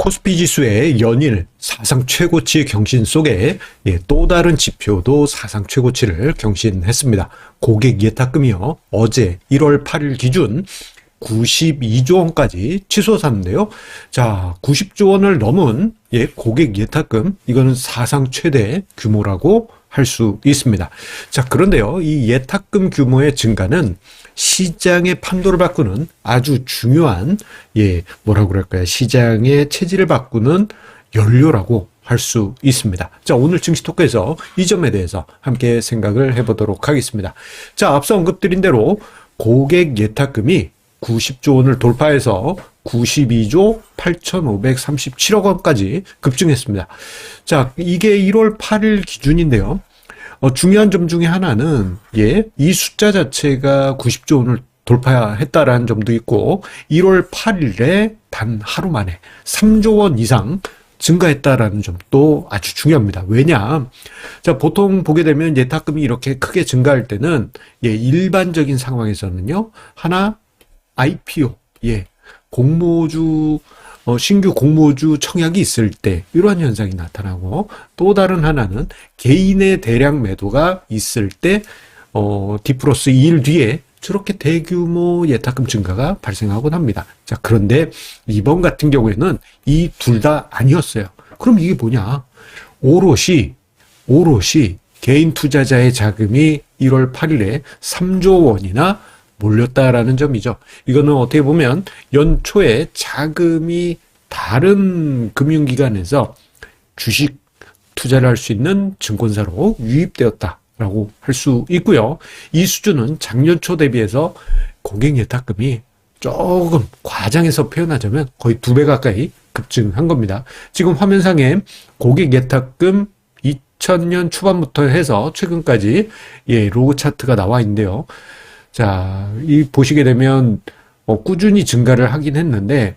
코스피 지수의 연일 사상 최고치 경신 속에 또 다른 지표도 사상 최고치를 경신했습니다. 고객 예탁금이요. 어제 1월 8일 기준 92조 원까지 치솟았는데요. 자, 90조 원을 넘은 고객 예탁금, 이거는 사상 최대 규모라고 할 수 있습니다. 자, 그런데요, 이 예탁금 규모의 증가는 시장의 판도를 바꾸는 아주 중요한, 뭐라고 그럴까요? 시장의 체질을 바꾸는 연료라고 할 수 있습니다. 자, 오늘 증시 토크에서 이 점에 대해서 함께 생각을 해보도록 하겠습니다. 자, 앞서 언급드린 대로 고객 예탁금이 90조 원을 돌파해서 92조 8,537억 원까지 급증했습니다. 자, 이게 1월 8일 기준인데요. 중요한 점 중에 하나는, 이 숫자 자체가 90조 원을 돌파했다라는 점도 있고, 1월 8일에 단 하루 만에 3조 원 이상 증가했다라는 점도 아주 중요합니다. 왜냐? 자, 보통 보게 되면 예탁금이 이렇게 크게 증가할 때는, 일반적인 상황에서는요, 하나, IPO, 공모주, 신규 공모주 청약이 있을 때 이러한 현상이 나타나고, 또 다른 하나는 개인의 대량 매도가 있을 때 D+2일 뒤에 저렇게 대규모 예탁금 증가가 발생하곤 합니다. 자, 그런데 이번 같은 경우에는 이 둘 다 아니었어요. 그럼 이게 뭐냐? 오롯이 개인 투자자의 자금이 1월 8일에 3조 원이나 몰렸다라는 점이죠. 이거는 어떻게 보면 연초에 자금이 다른 금융기관에서 주식 투자를 할 수 있는 증권사로 유입되었다라고 할 수 있고요. 이 수준은 작년 초 대비해서 고객 예탁금이 조금 과장해서 표현하자면 거의 2배 가까이 급증한 겁니다. 지금 화면상에 고객 예탁금 2000년 초반부터 해서 최근까지 로그 차트가 나와 있는데요. 자, 보시게 되면, 꾸준히 증가를 하긴 했는데,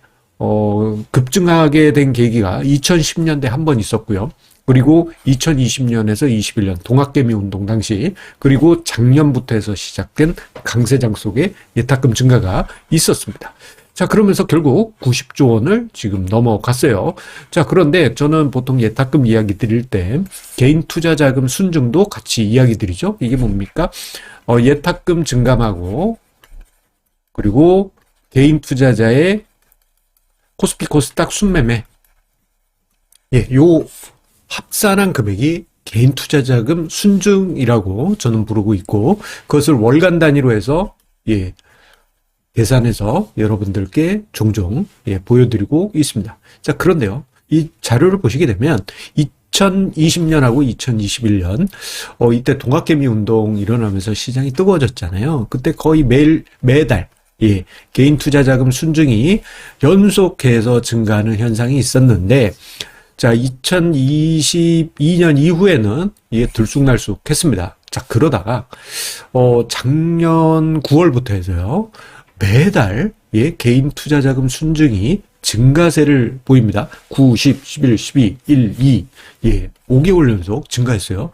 급증하게 된 계기가 2010년대 한 번 있었고요. 그리고 2020년에서 21년 동학개미 운동 당시, 그리고 작년부터 해서 시작된 강세장 속에 예탁금 증가가 있었습니다. 자, 그러면서 결국 90조 원을 지금 넘어갔어요. 자, 그런데 저는 보통 예탁금 이야기 드릴 때 개인 투자 자금 순증도 같이 이야기 드리죠. 이게 뭡니까? 예탁금 증감하고, 그리고 개인 투자자의 코스피 코스닥 순매매, 요 합산한 금액이 개인 투자 자금 순증이라고 저는 부르고 있고, 그것을 월간 단위로 해서 계산해서 여러분들께 종종 보여드리고 있습니다. 자, 그런데요, 이 자료를 보시게 되면 2020년하고 2021년 이때 동학개미 운동 일어나면서 시장이 뜨거워졌잖아요. 그때 거의 매달 개인 투자 자금 순증이 연속해서 증가하는 현상이 있었는데, 자, 2022년 이후에는 이게 들쑥날쑥했습니다. 자, 그러다가 작년 9월부터 해서요, 매달 개인 투자 자금 순증이 증가세를 보입니다. 9, 10, 11, 12, 1, 2, 5개월 연속 증가했어요.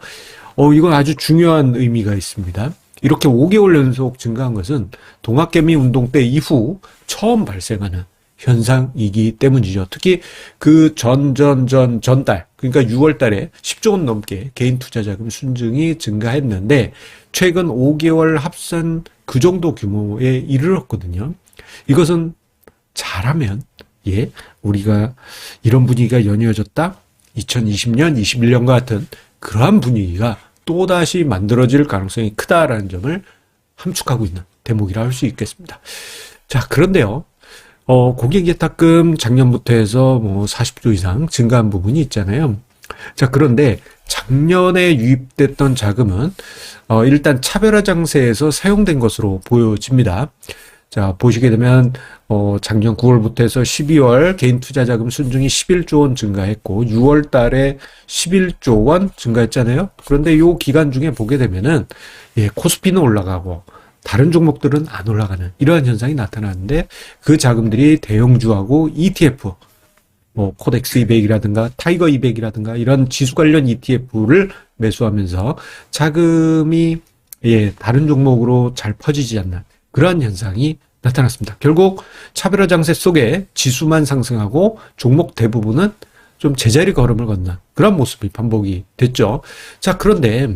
이건 아주 중요한 의미가 있습니다. 이렇게 5개월 연속 증가한 것은 동학개미 운동 때 이후 처음 발생하는 현상이기 때문이죠. 특히 그 전달, 그러니까 6월 달에 10조 원 넘게 개인 투자 자금 순증이 증가했는데, 최근 5개월 합산 그 정도 규모에 이르렀거든요. 이것은 잘하면, 우리가 이런 분위기가 연이어졌다? 2020년, 21년과 같은 그러한 분위기가 또다시 만들어질 가능성이 크다라는 점을 함축하고 있는 대목이라 할 수 있겠습니다. 자, 그런데요, 고객 예탁금 작년부터 해서 40조 이상 증가한 부분이 있잖아요. 자, 그런데 작년에 유입됐던 자금은 일단 차별화 장세에서 사용된 것으로 보여집니다. 자, 보시게 되면 작년 9월부터 해서 12월 개인 투자 자금 순증이 11조 원 증가했고, 6월 달에 11조 원 증가했잖아요. 그런데 요 기간 중에 보게 되면은 코스피는 올라가고 다른 종목들은 안 올라가는 이러한 현상이 나타나는데, 그 자금들이 대형주하고 ETF, 코덱스 200이라든가 타이거 200이라든가 이런 지수 관련 ETF를 매수하면서 자금이 다른 종목으로 잘 퍼지지 않는 그러한 현상이 나타났습니다. 결국 차별화 장세 속에 지수만 상승하고 종목 대부분은 좀 제자리 걸음을 걷는 그런 모습이 반복이 됐죠. 자, 그런데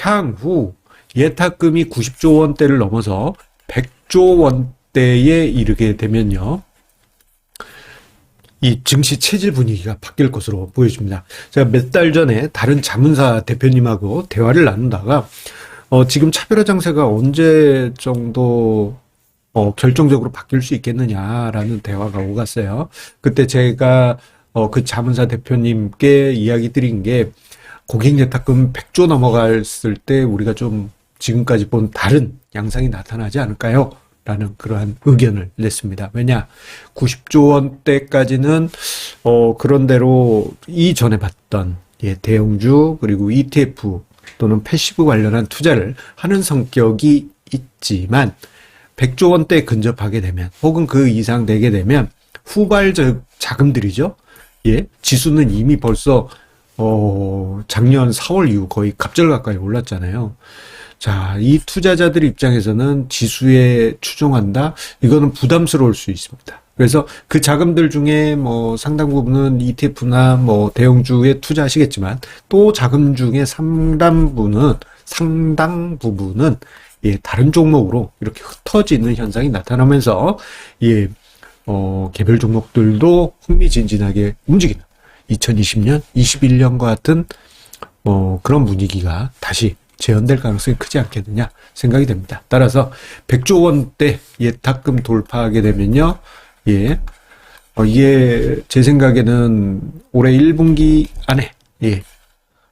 향후 예탁금이 90조 원대를 넘어서 100조 원대에 이르게 되면요, 이 증시 체질 분위기가 바뀔 것으로 보여집니다. 제가 몇 달 전에 다른 자문사 대표님하고 대화를 나누다가 지금 차별화 장세가 언제 정도 결정적으로 바뀔 수 있겠느냐라는 대화가 오갔어요. 그때 제가 그 자문사 대표님께 이야기 드린 게, 고객 예탁금 100조 넘어갔을 때 우리가 좀 지금까지 본 다른 양상이 나타나지 않을까요? 라는 그러한 의견을 냈습니다. 왜냐, 90조 원대까지는 그런대로 이전에 봤던 대형주 그리고 ETF 또는 패시브 관련한 투자를 하는 성격이 있지만, 100조 원대 근접하게 되면 혹은 그 이상 되게 되면 후발적 자금들이죠. 지수는 이미 벌써 작년 4월 이후 거의 갑절 가까이 올랐잖아요. 자, 이 투자자들 입장에서는 지수에 추종한다? 이거는 부담스러울 수 있습니다. 그래서 그 자금들 중에 상당 부분은 ETF나 대형주에 투자하시겠지만, 또 자금 중에 상당 부분은 다른 종목으로 이렇게 흩어지는 현상이 나타나면서 개별 종목들도 흥미진진하게 움직이는 2020년, 21년과 같은 그런 분위기가 다시 재현될 가능성이 크지 않겠느냐 생각이 됩니다. 따라서 100조 원대 예탁금 돌파하게 되면요, 이게 제 생각에는 올해 1분기 안에,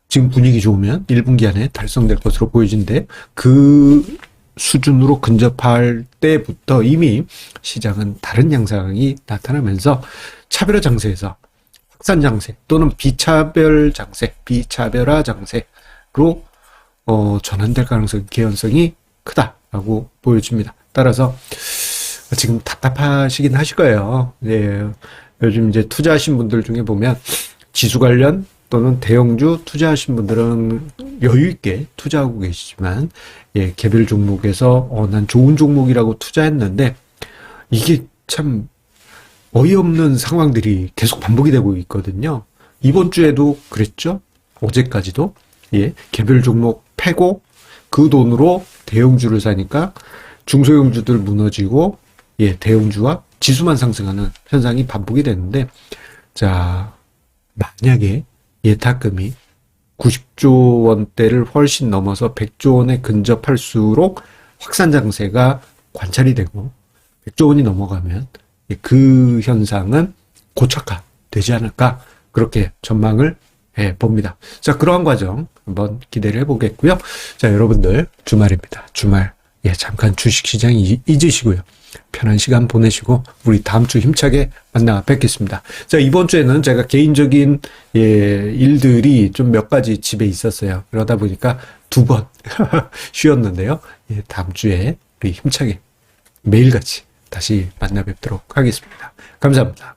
지금 분위기 좋으면 1분기 안에 달성될 것으로 보여지는데, 그 수준으로 근접할 때부터 이미 시장은 다른 양상이 나타나면서 차별화 장세에서 확산 장세 또는 비차별화 장세로 전환될 가능성, 개연성이 크다라고 보여집니다. 따라서 지금 답답하시긴 하실 거예요. 요즘 이제 투자하신 분들 중에 보면 지수 관련 또는 대형주 투자하신 분들은 여유 있게 투자하고 계시지만, 개별 종목에서 난 좋은 종목이라고 투자했는데 이게 참 어이없는 상황들이 계속 반복이 되고 있거든요. 이번 주에도 그랬죠. 어제까지도 개별 종목 패고 그 돈으로 대형주를 사니까 중소형주들 무너지고 대형주와 지수만 상승하는 현상이 반복이 되는데, 자, 만약에 예탁금이 90조 원대를 훨씬 넘어서 100조 원에 근접할수록 확산 장세가 관찰이 되고, 100조 원이 넘어가면 그 현상은 고착화되지 않을까, 그렇게 전망을 봅니다. 자, 그러한 과정 한번 기대를 해보겠고요. 자, 여러분들 주말입니다. 주말 잠깐 주식시장 잊으시고요. 편한 시간 보내시고 우리 다음 주 힘차게 만나 뵙겠습니다. 자, 이번 주에는 제가 개인적인 일들이 좀 몇 가지 집에 있었어요. 그러다 보니까 2번 쉬었는데요. 다음 주에 우리 힘차게 매일같이 다시 만나 뵙도록 하겠습니다. 감사합니다.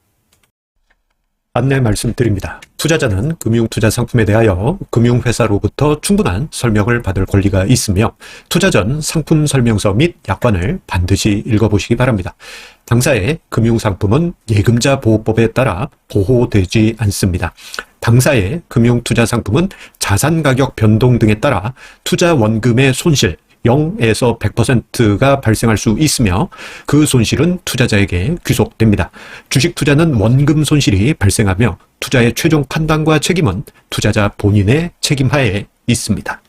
안내 말씀드립니다. 투자자는 금융투자 상품에 대하여 금융회사로부터 충분한 설명을 받을 권리가 있으며, 투자 전 상품 설명서 및 약관을 반드시 읽어보시기 바랍니다. 당사의 금융상품은 예금자 보호법에 따라 보호되지 않습니다. 당사의 금융투자 상품은 자산 가격 변동 등에 따라 투자 원금의 손실 0에서 100%가 발생할 수 있으며, 그 손실은 투자자에게 귀속됩니다. 주식 투자는 원금 손실이 발생하며 투자의 최종 판단과 책임은 투자자 본인의 책임하에 있습니다.